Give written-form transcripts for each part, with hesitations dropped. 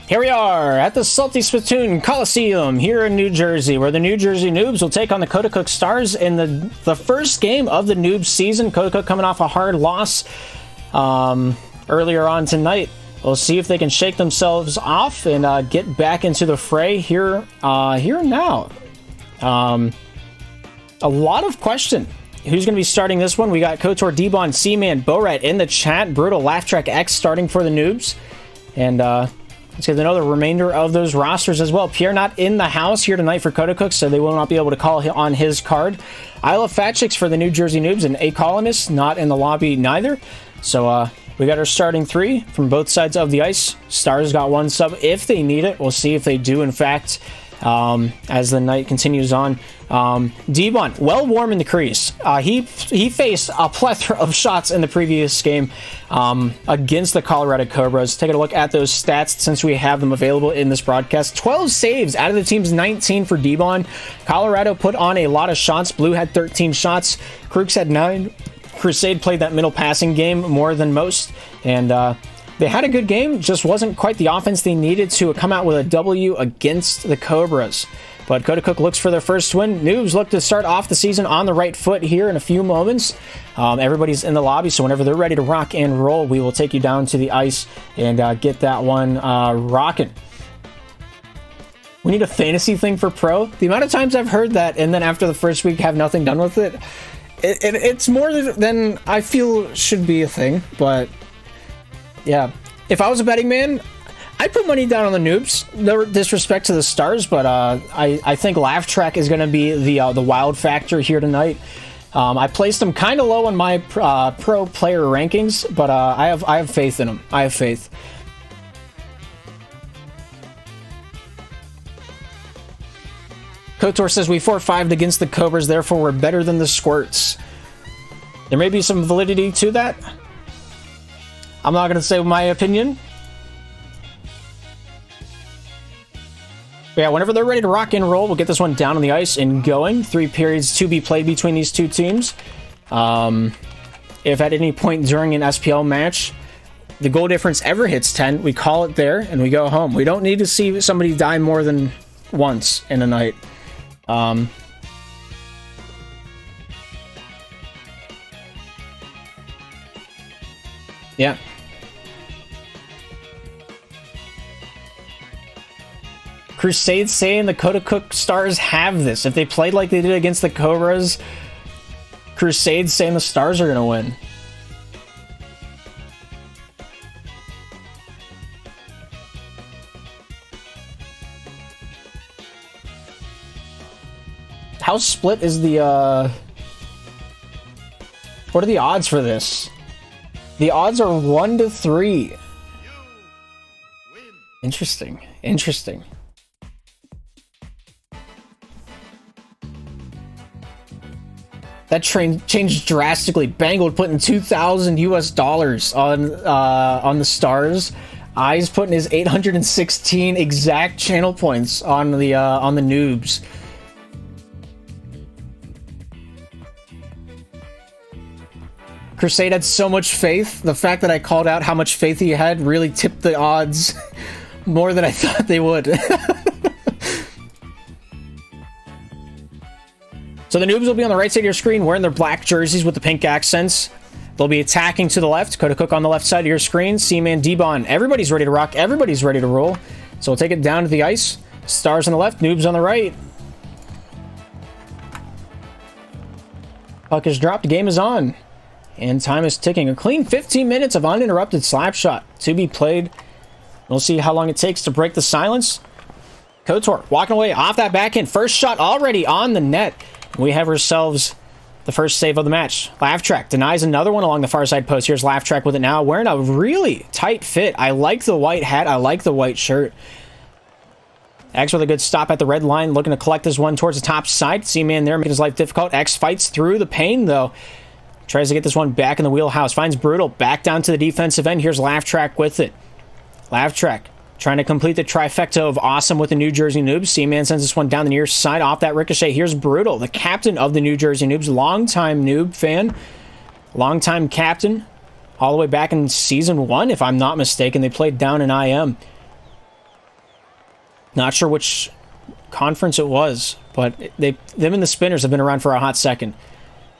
Here we are at the Salty Spittoon Coliseum here in New Jersey, where the New Jersey Noobs will take on the Coaticook Stars in the first game of the Noobs season. Coaticook coming off a hard loss earlier on tonight. We'll see if they can shake themselves off and get back into the fray here now. A lot of question. Who's going to be starting this one? We got Kotor, D-Bon, C-Man, Borat in the chat. Brutal, Laugh Track X starting for the Noobs. And let's get to know the remainder of those rosters as well. Pierre not in the house here tonight for Coaticook, so they will not be able to call on his card. I Love Fat Chicks for the New Jersey Noobs, and A Columnist not in the lobby neither. So we got our starting three from both sides of the ice. Stars got one sub if they need it. We'll see if they do, in fact, as the night continues on. D-Bon, well warm in the crease. He faced a plethora of shots in the previous game against the Colorado Cobras. Taking a look at those stats since we have them available in this broadcast. 12 saves out of the team's 19 for D-Bon. Colorado put on a lot of shots. Blue had 13 shots. Crooks had 9. Crusade played that middle passing game more than most. And they had a good game, just wasn't quite the offense they needed to come out with a W against the Cobras. But Coaticook looks for their first win. Noobs look to start off the season on the right foot here in a few moments. Everybody's in the lobby, so whenever they're ready to rock and roll, we will take you down to the ice and get that one rocking. We need a fantasy thing for pro. The amount of times I've heard that, and then after the first week have nothing done with it, it's more than I feel should be a thing. But yeah, if I was a betting man, I'd put money down on the Noobs. No disrespect to the Stars, but I think Laugh Track is going to be the wild factor here tonight. I placed them kind of low on my pro player rankings, but I have faith in them. I have faith. Kotor says we 4-5'd against the Cobras, therefore we're better than the Squirts. There may be some validity to that. I'm not going to say my opinion. But yeah, whenever they're ready to rock and roll, we'll get this one down on the ice and going. 3 periods to be played between these two teams. If at any point during an SPL match, the goal difference ever hits 10, we call it there and we go home. We don't need to see somebody die more than once in a night. Yeah. Crusade saying the Coaticook Stars have this. If they played like they did against the Cobras, Crusade saying the Stars are going to win. How split is the, what are the odds for this? The odds are 1 to 3. Interesting. Interesting. That train changed drastically. Bangled putting $2,000 on the Stars. Eyes putting his 816 exact channel points on the Noobs. Crusade had so much faith. The fact that I called out how much faith he had really tipped the odds more than I thought they would. So the Noobs will be on the right side of your screen wearing their black jerseys with the pink accents. They'll be attacking to the left. Coaticook on the left side of your screen. C-Man, D-Bon. Everybody's ready to rock. Everybody's ready to roll. So we'll take it down to the ice. Stars on the left. Noobs on the right. Puck is dropped. Game is on. And time is ticking. A clean 15 minutes of uninterrupted slap shot to be played. We'll see how long it takes to break the silence. Kotor walking away off that backhand. First shot already on the net. We have ourselves the first save of the match. Laugh Track denies another one along the far side post. Here's Laugh Track with it now. Wearing a really tight fit. I like the white hat. I like the white shirt. X with a good stop at the red line. Looking to collect this one towards the top side. C-Man there making his life difficult. X fights through the pain though. Tries to get this one back in the wheelhouse. Finds Brutal. Back down to the defensive end. Here's Laugh Track with it. Laugh Track trying to complete the trifecta of awesome with the New Jersey Noobs. C-Man sends this one down the near side off that ricochet. Here's Brutal, the captain of the New Jersey Noobs. Longtime Noob fan. Longtime captain. All the way back in Season 1, if I'm not mistaken. They played down in IM. Not sure which conference it was, but them and the Spinners have been around for a hot second.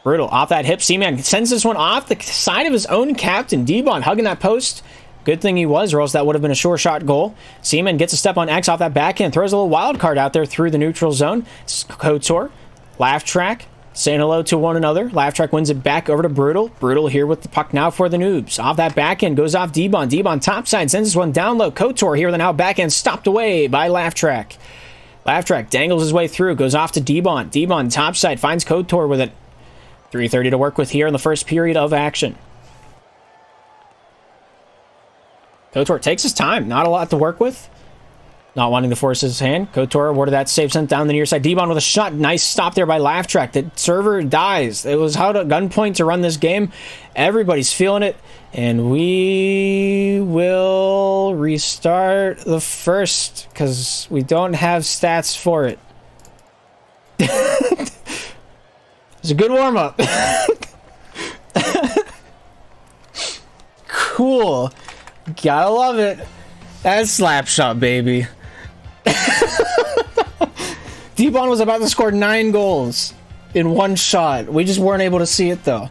Brutal. Off that hip. Seaman sends this one off the side of his own captain. D-Bon hugging that post. Good thing he was, or else that would have been a sure shot goal. Seaman gets a step on X off that backhand. Throws a little wild card out there through the neutral zone. Kotor. Laugh track. Saying hello to one another. Laugh track wins it back over to Brutal. Brutal here with the puck now for the Noobs. Off that backhand. Goes off D-Bon. D-Bon topside. Sends this one down low. Kotor here with an out backhand. Stopped away by Laugh track. Laugh track dangles his way through. Goes off to D-Bon. D-Bon topside. Finds Kotor with it. 3:30 to work with here in the first period of action. Kotor takes his time. Not a lot to work with. Not wanting to force his hand. Kotor awarded that save, sent down the near side. D-Bon with a shot. Nice stop there by Laugh Track. The server dies. It was how to gunpoint to run this game. Everybody's feeling it. And we will restart the first because we don't have stats for it. It's a good warm-up. Cool. Gotta love it. That's Slapshot, baby. D-Bon was about to score 9 goals in one shot. We just weren't able to see it, though.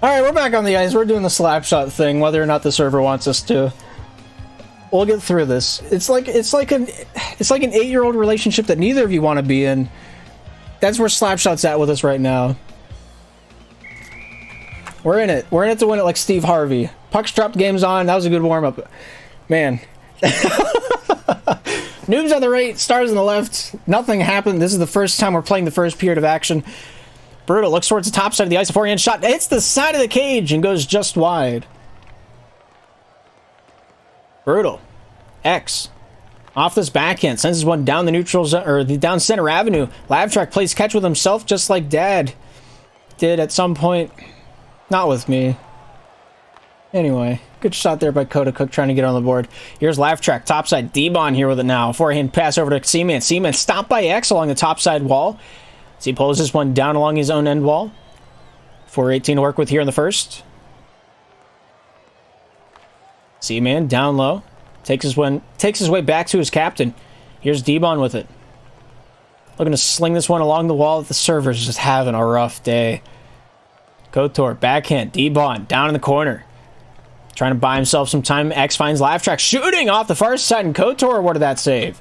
Alright, we're back on the ice. We're doing the Slapshot thing, whether or not the server wants us to. We'll get through this. It's like an 8-year-old relationship that neither of you want to be in. That's where Slapshot's at with us right now. We're in it. We're in it to win it like Steve Harvey. Pucks dropped, game's on. That was a good warm-up. Man. Noobs on the right, Stars on the left. Nothing happened. This is the first time we're playing the first period of action. Brutal looks towards the top side of the ice. A forehand shot hits the side of the cage and goes just wide. Brutal. X. Off this backhand. Sends this one down the neutral zone, or the down center avenue. Labtrack plays catch with himself just like Dad did at some point. Not with me. Anyway, good shot there by Coaticook trying to get on the board. Here's Labtrack. Topside. D-Bon here with it now. Forehand pass over to Seaman. Seaman stopped by X along the topside wall. As he pulls this one down along his own end wall. 4:18 to work with here in the first. Seaman down low. Takes his way back to his captain. Here's D-Bon with it. Looking to sling this one along the wall. The server's just having a rough day. Kotor, backhand. D-Bon down in the corner. Trying to buy himself some time. X finds Labtrack shooting off the far side, and Kotor awarded that save.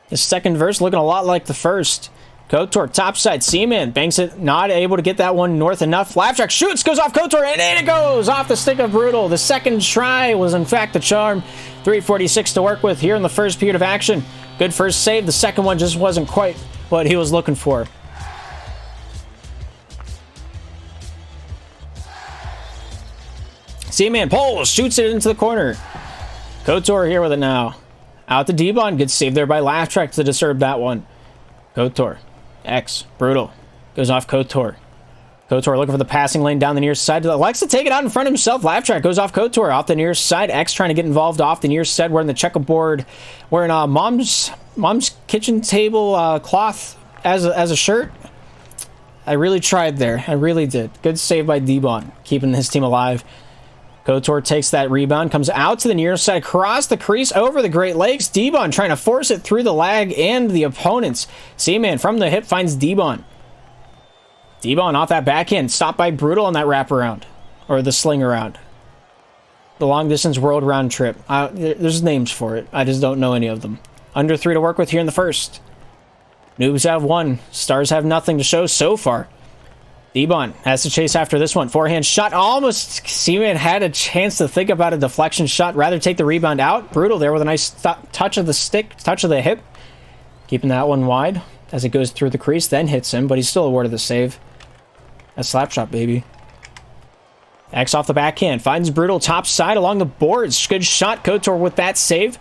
The second verse looking a lot like the first. Kotor, topside, Seaman banks it, not able to get that one north enough. Labtrack shoots, goes off Kotor, and in it goes! Off the stick of Brutal. The second try was in fact the charm. 3:46 to work with here in the first period of action. Good first save. The second one just wasn't quite what he was looking for. Seaman pulls, shoots it into the corner. Kotor here with it now. Out to D-Bon. Good save there by Labtrack to disturb that one. Kotor. X. Brutal. Goes off Kotor. Kotor looking for the passing lane down the near side. Likes to take it out in front of himself. Labtrack goes off Kotor off the near side. X trying to get involved off the near side. Wearing the checkerboard. Wearing mom's kitchen table cloth as a shirt. I really tried there. I really did. Good save by D-Bon. Keeping his team alive. Kotor takes that rebound, comes out to the near side, across the crease, over the Great Lakes. D-Bon trying to force it through the lag and the opponents. Seaman from the hip finds D-Bon. D-Bon off that backhand, stopped by Brutal on that wraparound, or the sling around. The long distance world round trip. There's names for it. I just don't know any of them. Under 3 to work with here in the first. Noobs have 1. Stars have nothing to show so far. D-Bon has to chase after this one. Forehand shot. Almost Seaman had a chance to think about a deflection shot. Rather take the rebound out. Brutal there with a nice touch of the stick, touch of the hip. Keeping that one wide as it goes through the crease. Then hits him, but he's still awarded the save. A slap shot, baby. X off the backhand. Finds Brutal top side along the boards. Good shot. Kotor with that save.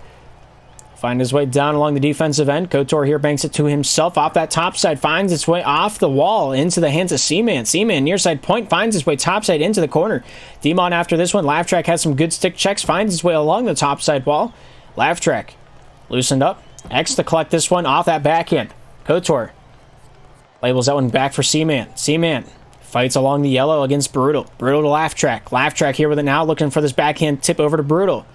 Find his way down along the defensive end. Kotor here banks it to himself off that top side. Finds its way off the wall into the hands of Seaman. Seaman near side point. Finds his way top side into the corner. D-Mon after this one. Labtrack has some good stick checks. Finds his way along the top side wall. Labtrack loosened up. X to collect this one off that backhand. Kotor labels that one back for Seaman. Seaman Fights along the yellow against Brutal. Brutal to Laugh Track. Laugh Track here with it now, looking for this backhand tip over to Brutal.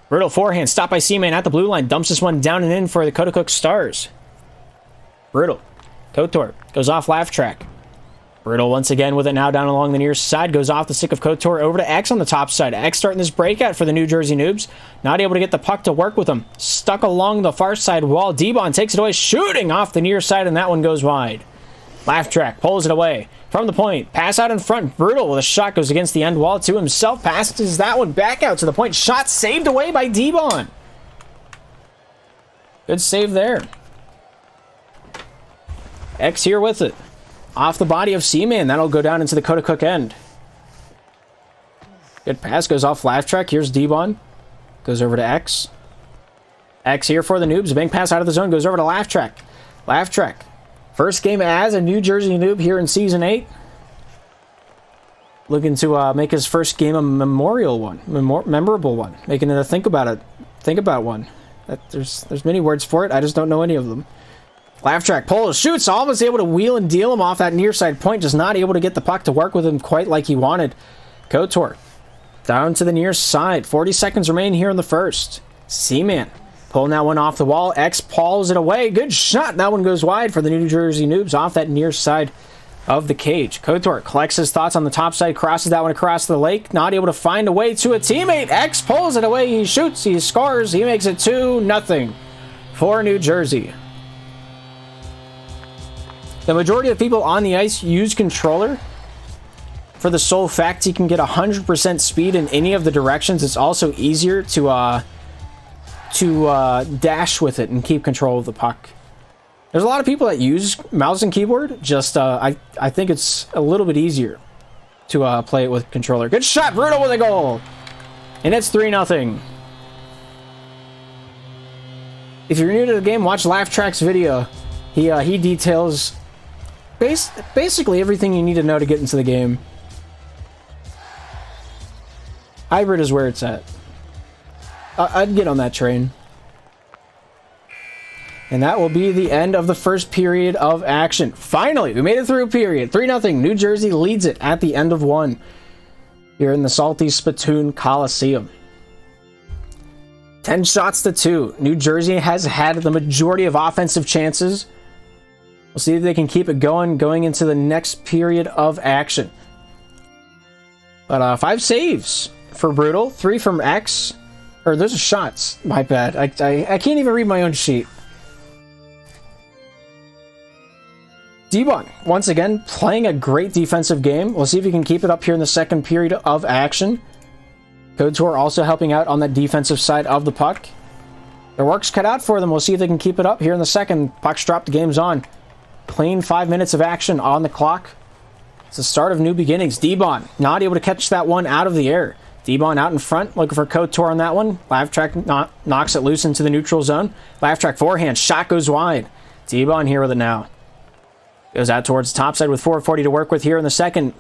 Brutal forehand, stopped by Seaman at the blue line. Dumps this one down and in for the Coaticook Stars. Brutal. KOTOR goes off Laugh Track. Brutal once again with it now down along the near side. Goes off the stick of KOTOR over to X on the top side. X starting this breakout for the New Jersey Noobs. Not able to get the puck to work with him. Stuck along the far side wall. D-Bon takes it away, shooting off the near side, and that one goes wide. Laugh Track pulls it away from the point. Pass out in front. Brutal with a shot goes against the end wall to himself. Passes that one back out to the point. Shot saved away by D-Bon. Good save there. X here with it. Off the body of Seaman. That'll go down into the Coaticook end. Good pass. Goes off Laugh Track. Here's D-Bon. Goes over to X. X here for the Noobs. A bank pass out of the zone. Goes over to Laugh Track. Laugh Track. First game as a New Jersey Noob here in Season 8. Looking to make his first game a memorial one. Memorable one. Making it a think about one. There's many words for it. I just don't know any of them. Laugh Track pulls, shoots, almost able to wheel and deal him off that near side point. Just not able to get the puck to work with him quite like he wanted. KOTOR down to the near side. 40 seconds remain here in the first. Seaman pulling that one off the wall. X pulls it away. Good shot. That one goes wide for the New Jersey Noobs off that near side of the cage. KOTOR collects his thoughts on the top side, crosses that one across the lake. Not able to find a way to a teammate. X pulls it away. He shoots. He scores. He makes it 2-0 for New Jersey. The majority of people on the ice use controller for the sole fact he can get 100% speed in any of the directions. It's also easier to dash with it and keep control of the puck. There's a lot of people that use mouse and keyboard. Just I think it's a little bit easier to play it with controller. Good shot, Brutal with a goal, and it's 3-0. If you're new to the game, watch Laugh Track's video. He details basically everything you need to know to get into the game. Hybrid is where it's at. I'd get on that train. And that will be the end of the first period of action. Finally, we made it through a period. 3-0. New Jersey leads it at the end of one here in the Salty Spittoon Coliseum. 10 shots to 2. New Jersey has had the majority of offensive chances. We'll see if they can keep it going into the next period of action. But 5 saves for Brutal, 3 from X. Or those are shots. My bad. I can't even read my own sheet. D-Bon, once again, playing a great defensive game. We'll see if he can keep it up here in the second period of action. KOTOR also helping out on the defensive side of the puck. Their work's cut out for them. We'll see if they can keep it up here in the second. Puck's dropped, the game's on. Clean 5 minutes of action on the clock. It's the start of new beginnings. D-Bon not able to catch that one out of the air. D-Bon out in front, looking for KOTOR on that one. Laugh Track knocks it loose into the neutral zone. Laugh Track forehand, shot goes wide. D-Bon here with it now. Goes out towards the top side with 4:40 to work with here in the second.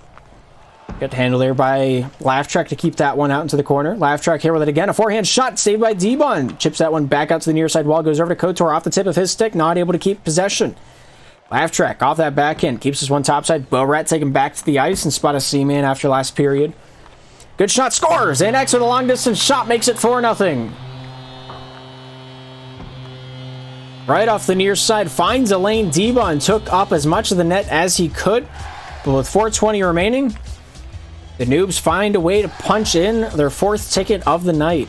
Good handle there by Laugh Track to keep that one out into the corner. Laugh Track here with it again. A forehand shot saved by D-Bon. Chips that one back out to the near side wall. Goes over to KOTOR off the tip of his stick. Not able to keep possession. Laugh Track off that backhand. Keeps this one topside. Bo-Rat taken back to the ice and spot a Seaman after last period. Good shot. Scores. And X with a long distance shot makes it 4-0. Right off the near side. Finds a lane. D-Bon took up as much of the net as he could. But with 4:20 remaining, the Noobs find a way to punch in their 4th ticket of the night.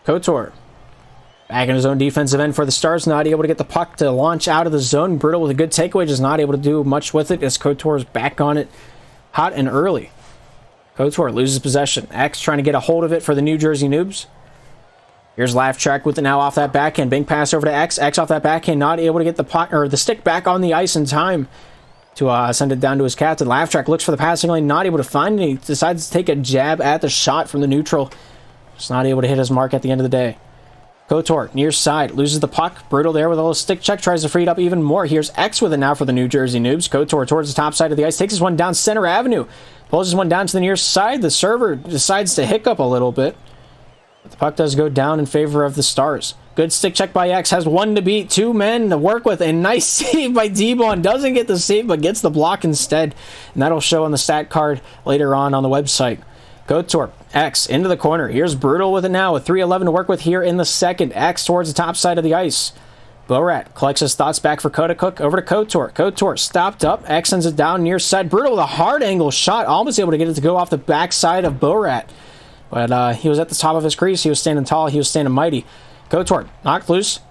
KOTOR back in his own defensive end for the Stars. Not able to get the puck to launch out of the zone. Brutal with a good takeaway. Just not able to do much with it as KOTOR is back on it hot and early. KOTOR loses possession. X trying to get a hold of it for the New Jersey Noobs. Here's Laugh Track with it now off that backhand. Big pass over to X. X off that backhand. Not able to get the puck or the stick back on the ice in time to send it down to his captain. Laugh Track looks for the passing lane. Not able to find it. He decides to take a jab at the shot from the neutral. Just not able to hit his mark at the end of the day. KOTOR near side loses the puck. Brutal there with a little stick check. Tries to free it up even more. Here's X with it now for the New Jersey Noobs. KOTOR towards the top side of the ice. Takes this one down center avenue. Pulls this one down to the near side. The server decides to hiccup a little bit. But the puck does go down in favor of the Stars. Good stick check by X. Has one to beat, two men to work with, and nice save by D-Bon. Doesn't get the save, but gets the block instead. And that'll show on the stat card later on the website. Kotor, X into the corner. Here's Brutal with it now, with 3:11 to work with here in the second. X towards the top side of the ice. Borat collects his thoughts back for Coaticook. Over to Kotor. Kotor stopped up. X sends it down near side. Brutal with a hard angle shot. Almost able to get it to go off the backside of Borat. But he was at the top of his crease. He was standing tall. He was standing mighty. Kotor knocked loose.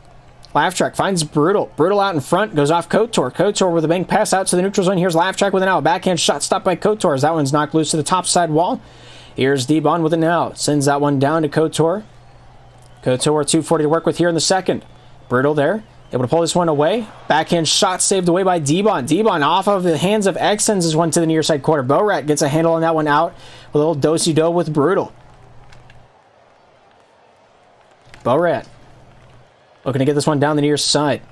Laugh Track finds Brutal. Brutal out in front. Goes off Kotor. Kotor with a bank pass out to the neutral zone. Here's Laugh Track with an out. Backhand shot stopped by Kotor as that one's knocked loose to the top side wall. Here's D-Bon with it now. Sends that one down to Kotor. Kotor 2:40 to work with here in the second. Brutal there. Able to pull this one away. Backhand shot saved away by D-Bon. D-Bon off of the hands of X sends this one to the near side corner. Borat gets a handle on that one out with a little do-si-do with Brutal. Borat looking to get this one down the near side.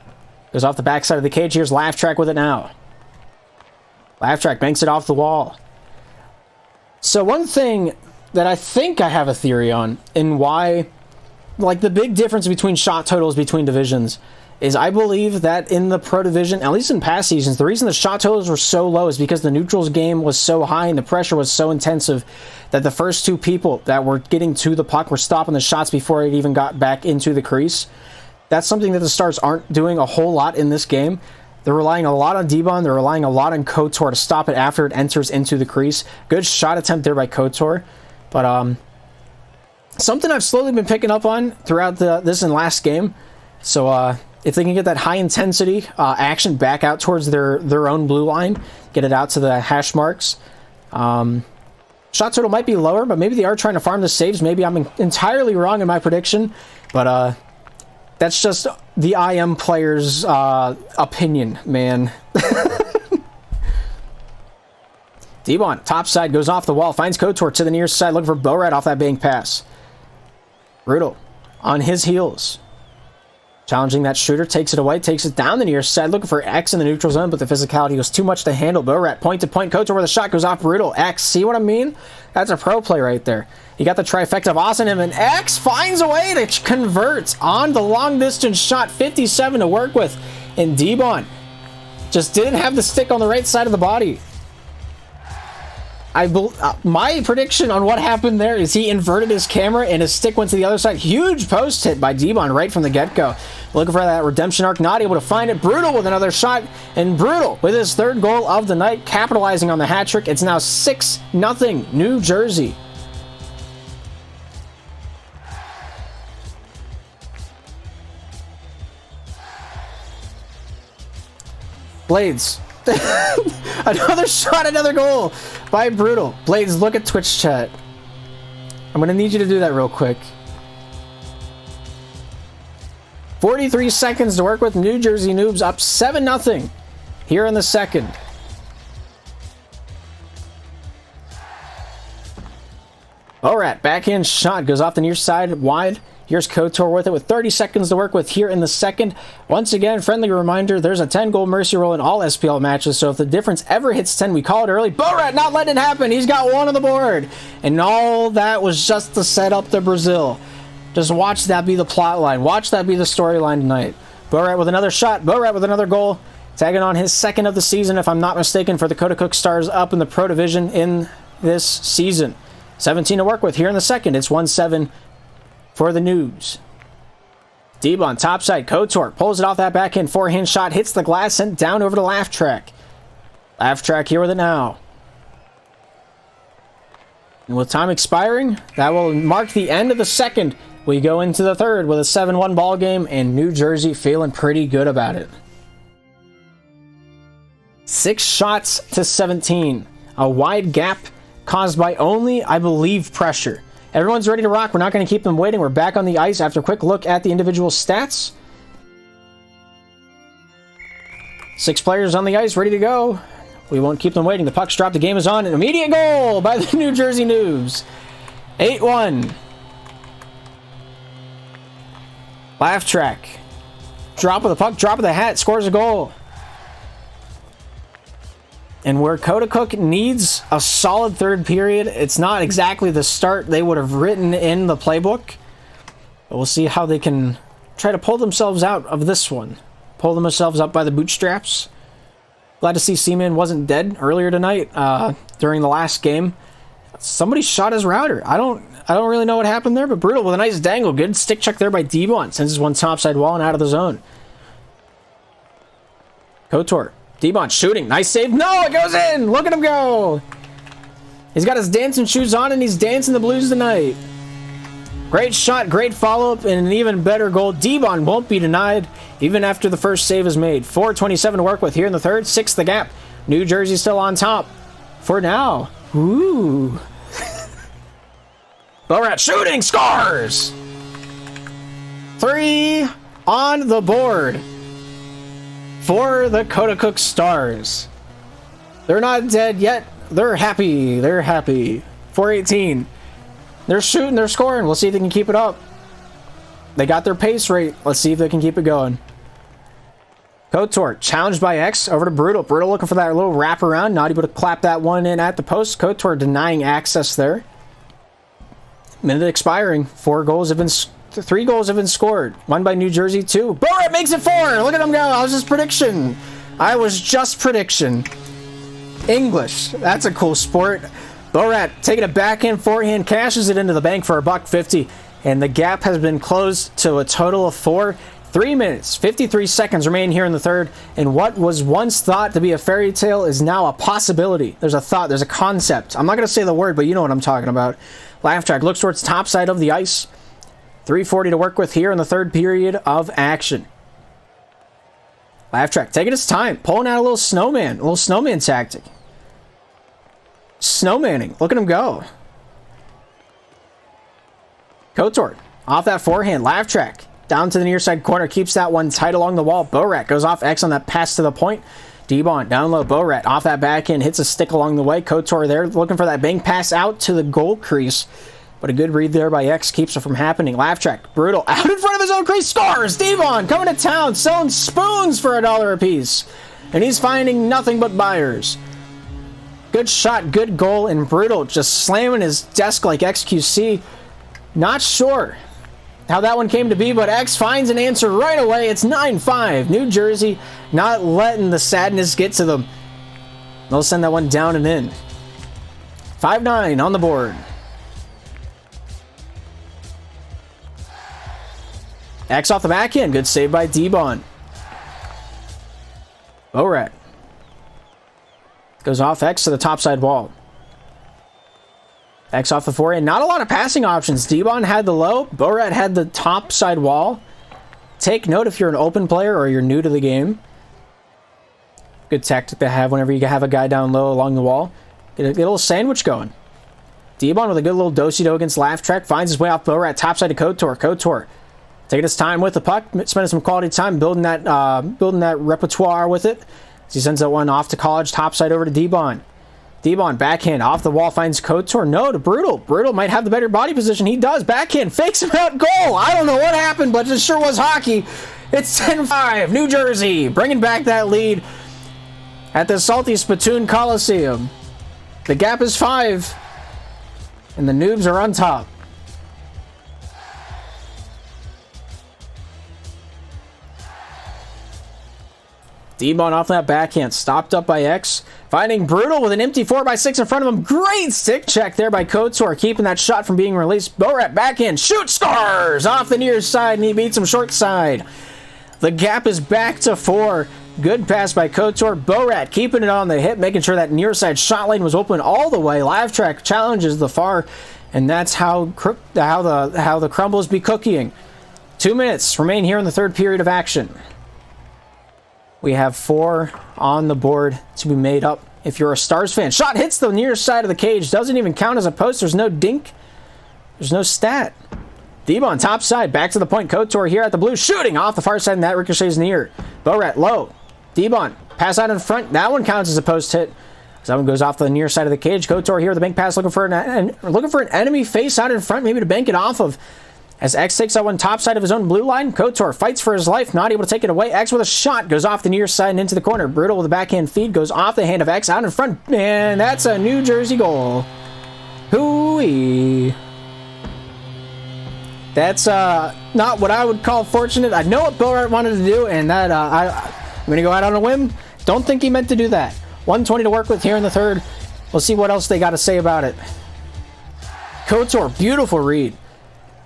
Goes off the backside of the cage. Here's Laugh Track with it now. Laugh Track banks it off the wall. So one thing that I think I have a theory on, and why, like, the big difference between shot totals between divisions is I believe that in the Pro Division, at least in past seasons, the reason the shot totals were so low is because the neutrals game was so high and the pressure was so intensive that the first two people that were getting to the puck were stopping the shots before it even got back into the crease. That's something that the Stars aren't doing a whole lot in this game. They're relying a lot on D-Bon. They're relying a lot on Kotor to stop it after it enters into the crease. Good shot attempt there by Kotor. But something I've slowly been picking up on throughout this and last game. So if they can get that high intensity action back out towards their own blue line, get it out to the hash marks. Shot total might be lower, but maybe they are trying to farm the saves. Maybe I'm entirely wrong in my prediction. But that's just the IM player's opinion, man. D-Bon, top side, goes off the wall, finds Kotor to the near side, looking for Borat off that bank pass. Brutal on his heels. Challenging that shooter, takes it away, takes it down the near side, looking for X in the neutral zone, but the physicality was too much to handle. Borat, point to point, Kotor where the shot goes off. Brutal, X, see what I mean? That's a pro play right there. He got the trifecta of awesome, and X finds a way to convert on the long distance shot. 57 to work with, and D-Bon just didn't have the stick on the right side of the body. My prediction on what happened there is he inverted his camera and his stick went to the other side. Huge post hit by D-Bon right from the get-go. Looking for that redemption arc, not able to find it. Brutal with another shot, and Brutal with his third goal of the night, capitalizing on the hat trick. It's now 6-0 New Jersey. Blades. Another shot, another goal by Brutal. Blades, look at Twitch chat. I'm gonna need you to do that real quick. 43 seconds to work with. New Jersey Noobs up 7-0 here in the second. Borat, backhand shot, goes off the near side, wide. Here's Kotor with it with 30 seconds to work with here in the second. Once again, friendly reminder, there's a 10-goal mercy roll in all SPL matches, so if the difference ever hits 10, we call it early. Borat not letting it happen. He's got one on the board. And all that was just to set up the Brazil. Just watch that be the plot line. Watch that be the storyline tonight. Borat with another shot. Borat with another goal. Tagging on his second of the season, if I'm not mistaken, for the Coaticook Stars up in the Pro Division in this season. 17 to work with here in the second. It's 1-7 for the Noobs. D-Bon, topside, Kotor pulls it off that backhand forehand shot, hits the glass, sent down over to Laugh Track. Laugh Track here with it now. And with time expiring, that will mark the end of the second. We go into the third with a 7-1 ball game, and New Jersey feeling pretty good about it. 6 shots to 17. A wide gap caused by only, I believe, pressure. Everyone's ready to rock. We're not going to keep them waiting. We're back on the ice after a quick look at the individual stats. 6 players on the ice, ready to go. We won't keep them waiting. The puck's dropped. The game is on. An immediate goal by the New Jersey Noobs. 8-1. Laugh Track. Drop of the puck, drop of the hat, scores a goal. And where Coaticook needs a solid third period, it's not exactly the start they would have written in the playbook. But we'll see how they can try to pull themselves out of this one. Pull themselves up by the bootstraps. Glad to see Seaman wasn't dead earlier tonight during the last game. Somebody shot his router. I don't really know what happened there, but Brutal with a nice dangle. Good stick check there by D-Bon. Sends his one topside wall and out of the zone. KOTOR. D-Bon shooting. Nice save. No, it goes in. Look at him go. He's got his dancing shoes on and he's dancing the blues tonight. Great shot, great follow-up, and an even better goal. D-Bon won't be denied even after the first save is made. 4:27 to work with here in the third. 6 the gap. New Jersey still on top for now. Ooh. Borat shooting, scores! 3 on the board for the Coaticook Stars. They're not dead yet. They're happy. They're happy. 4:18. They're shooting, they're scoring. We'll see if they can keep it up. They got their pace rate. Let's see if they can keep it going. KOTOR challenged by X over to Brutal. Brutal looking for that little wraparound. Not able to clap that one in at the post. KOTOR denying access there. Minute expiring. 3 goals have been scored. 1 by New Jersey, 2. Borat makes it 4. Look at him go. I was just prediction. English. That's a cool sport. Borat taking a backhand, forehand, cashes it into the bank for a $1.50, and the gap has been closed to a total of 4. 3 minutes, 53 seconds remain here in the third, and what was once thought to be a fairy tale is now a possibility. There's a thought, there's a concept. I'm not going to say the word, but you know what I'm talking about. Laugh track looks towards top side of the ice. 3:40 to work with here in the third period of action. Laugh track taking his time, pulling out a little snowman tactic. Snowmanning. Look at him go. KOTOR off that forehand. Laugh track down to the near side corner. Keeps that one tight along the wall. Borat goes off X on that pass to the point. D-Bon down low. Borat off that backhand. Hits a stick along the way. KOTOR there looking for that bank pass out to the goal crease. But a good read there by X keeps it from happening. Laugh track. Brutal out in front of his own crease. Scores. D-Bon coming to town. Selling spoons for $1 a piece. And he's finding nothing but buyers. Good shot, good goal, and Brutal just slamming his desk like XQC. Not sure how that one came to be, but X finds an answer right away. It's 9-5. New Jersey not letting the sadness get to them. They'll send that one down and in. 5-9 on the board. X off the backhand. Good save by D-Bon. Borat goes off X to the topside wall. X off the forehand. Not a lot of passing options. D-Bon had the low. Borat had the topside wall. Take note if you're an open player or you're new to the game. Good tactic to have whenever you have a guy down low along the wall. Get a little sandwich going. D-Bon with a good little do-si-do against Laugh track. Finds his way off Borat. Topside to KOTOR. KOTOR taking his time with the puck. Spending some quality time building that repertoire with it. He sends that one off to college, topside over to D-Bon. D-Bon backhand off the wall finds KOTOR. No to Brutal. Brutal might have the better body position. He does. Backhand fakes him out. Goal. I don't know what happened, but it sure was hockey. It's 10-5. New Jersey bringing back that lead at the Salty Spittoon Coliseum. The gap is 5, and the Noobs are on top. D-Bon off that backhand, stopped up by X, finding Brutal with an empty 4x6 in front of him. Great stick check there by KOTOR, keeping that shot from being released. Borat backhand, shoot, scores! Off the near side, and he beats him short side. The gap is back to 4. Good pass by KOTOR. Borat keeping it on the hip, making sure that near side shot lane was open all the way. Live track challenges the far, and that's how the crumbles be cooking. 2 minutes remain here in the third period of action. We have 4 on the board to be made up. If you're a Stars fan, shot hits the near side of the cage. Doesn't even count as a post. There's no dink. There's no stat. D-Bon top side, back to the point. KOTOR here at the blue, shooting off the far side, and that ricochets near. Borat low. D-Bon pass out in front. That one counts as a post hit. So that one goes off the near side of the cage. KOTOR here with the bank pass, looking for an enemy face out in front, maybe to bank it off of. As X takes that one top side of his own blue line, KOTOR fights for his life, not able to take it away. X with a shot, goes off the near side and into the corner. Brutal with a backhand feed, goes off the hand of X, out in front, and that's a New Jersey goal. Hooey. That's not what I would call fortunate. I know what Borat wanted to do, and that I'm going to go out on a whim. Don't think he meant to do that. 120 to work with here in the third. We'll see what else they got to say about it. Couture, beautiful read.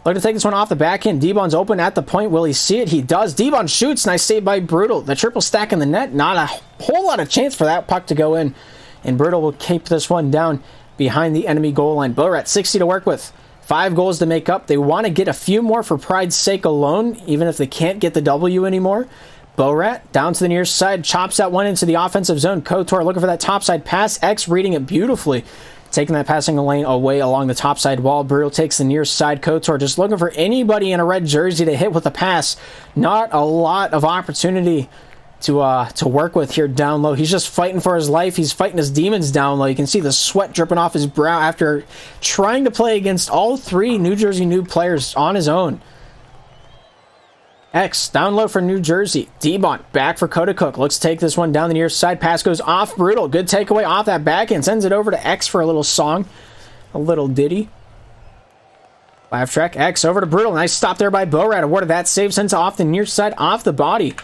Look to take this one off the backhand. D-Bon's open at the point. Will he see it? He does. D-Bon shoots. Nice save by Brutal. The triple stack in the net. Not a whole lot of chance for that puck to go in. And Brutal will keep this one down behind the enemy goal line. Borat, 60 to work with. 5 goals to make up. They want to get a few more for pride's sake alone, even if they can't get the W anymore. Borat, down to the near side. Chops that one into the offensive zone. Couture looking for that topside pass. X reading it beautifully. Taking that passing lane away along the top side wall. Brutal takes the near side. Couture just looking for anybody in a red jersey to hit with a pass. Not a lot of opportunity to work with here down low. He's just fighting for his life. He's fighting his demons down low. You can see the sweat dripping off his brow after trying to play against all 3 New Jersey Noob players on his own. X, down low for New Jersey. D-Bon, back for Coaticook. Looks to take this one down the near side. Pass goes off. Brutal. Good takeaway off that back and sends it over to X for a little song. A little ditty. Laugh track. X over to Brutal. Nice stop there by Borat. Awarded that save. Sends it off the near side, off the body.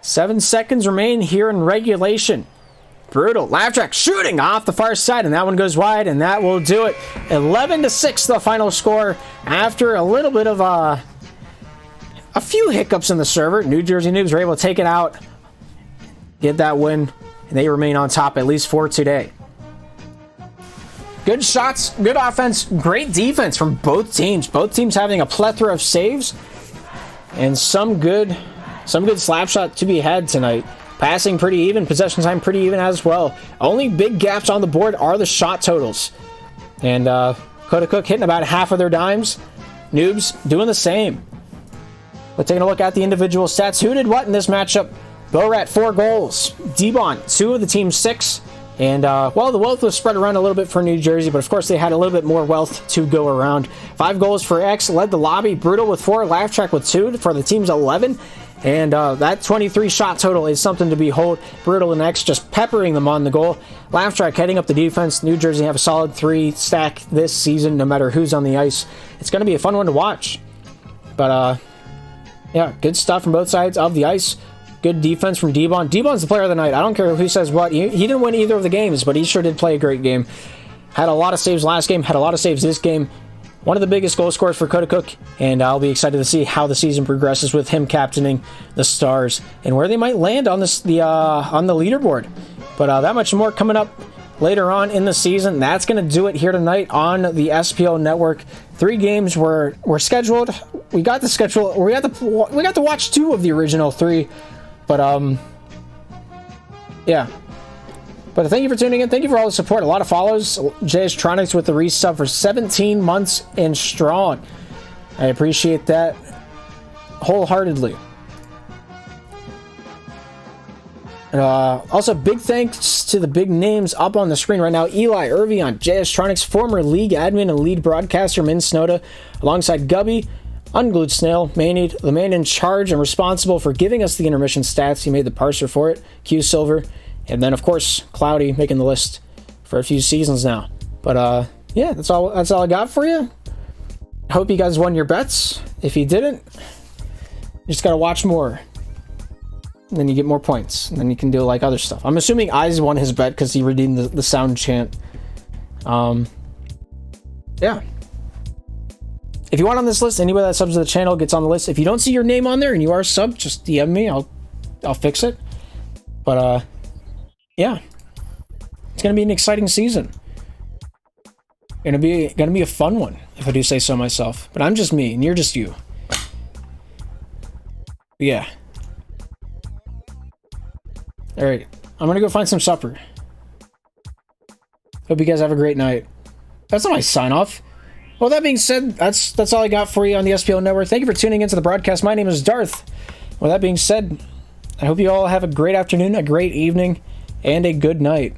7 seconds remain here in regulation. Brutal. Laugh track shooting off the far side, and that one goes wide, and that will do it. 11-6 the final score after a little bit of a few hiccups in the server. New Jersey Noobs were able to take it out, get that win, and they remain on top at least for today. Good shots, good offense, great defense from both teams. Both teams having a plethora of saves and some good slap shot to be had tonight. Passing pretty even, possession time pretty even as well. Only big gaps on the board are the shot totals. And Coaticook hitting about half of their dimes. Noobs doing the same. But taking a look at the individual stats. Who did what in this matchup? Borat, 4 goals. D-Bon, 2 of the team's 6. And, well, the wealth was spread around a little bit for New Jersey, but of course they had a little bit more wealth to go around. 5 goals for X, led the lobby. Brutal with 4, Laugh Track with 2 for the team's 11. And that 23 shot total is something to behold. Brutal and X just peppering them on the goal. Laugh Track heading up the defense. New Jersey have a solid 3 stack this season, no matter who's on the ice. It's going to be a fun one to watch. But, yeah, good stuff from both sides of the ice. Good defense from D-Bon. D-Bon's the player of the night. I don't care who says what. He didn't win either of the games, but he sure did play a great game. Had a lot of saves last game. Had a lot of saves this game. One of the biggest goal scorers for Coaticook, and I'll be excited to see how the season progresses with him captaining the Stars and where they might land on on the leaderboard. But that much more coming up later on in the season. That's going to do it here tonight on the SPL network. 3 games were scheduled. We got the schedule. We got to watch 2 of the original 3. But yeah. But thank you for tuning in. Thank you for all the support. A lot of follows. JStronics with the resub for 17 months and strong. I appreciate that wholeheartedly. Also, big thanks to the big names up on the screen right now. Eli Irvion, JStronics, former league admin and lead broadcaster, Min Snowda, alongside Gubby, Unglued Snail, Maynard, the man in charge and responsible for giving us the intermission stats. He made the parser for it. Q Silver. And then, of course, Cloudy making the list for a few seasons now. But, yeah, that's all I got for you. I hope you guys won your bets. If you didn't, you just got to watch more. And then you get more points. And then you can do, like, other stuff. I'm assuming Eyes won his bet because he redeemed the sound chant. Yeah. If you want on this list, anybody that subs to the channel gets on the list. If you don't see your name on there and you are subbed, just DM me. I'll fix it. But, yeah, it's gonna be an exciting season. Gonna be a fun one, if I do say so myself. But I'm just me, and you're just you. But yeah. All right, I'm gonna go find some supper. Hope you guys have a great night. That's not my sign off. Well, that being said, that's all I got for you on the SPL network. Thank you for tuning into the broadcast. My name is Darth. With that being said, I hope you all have a great afternoon, a great evening, and a good night.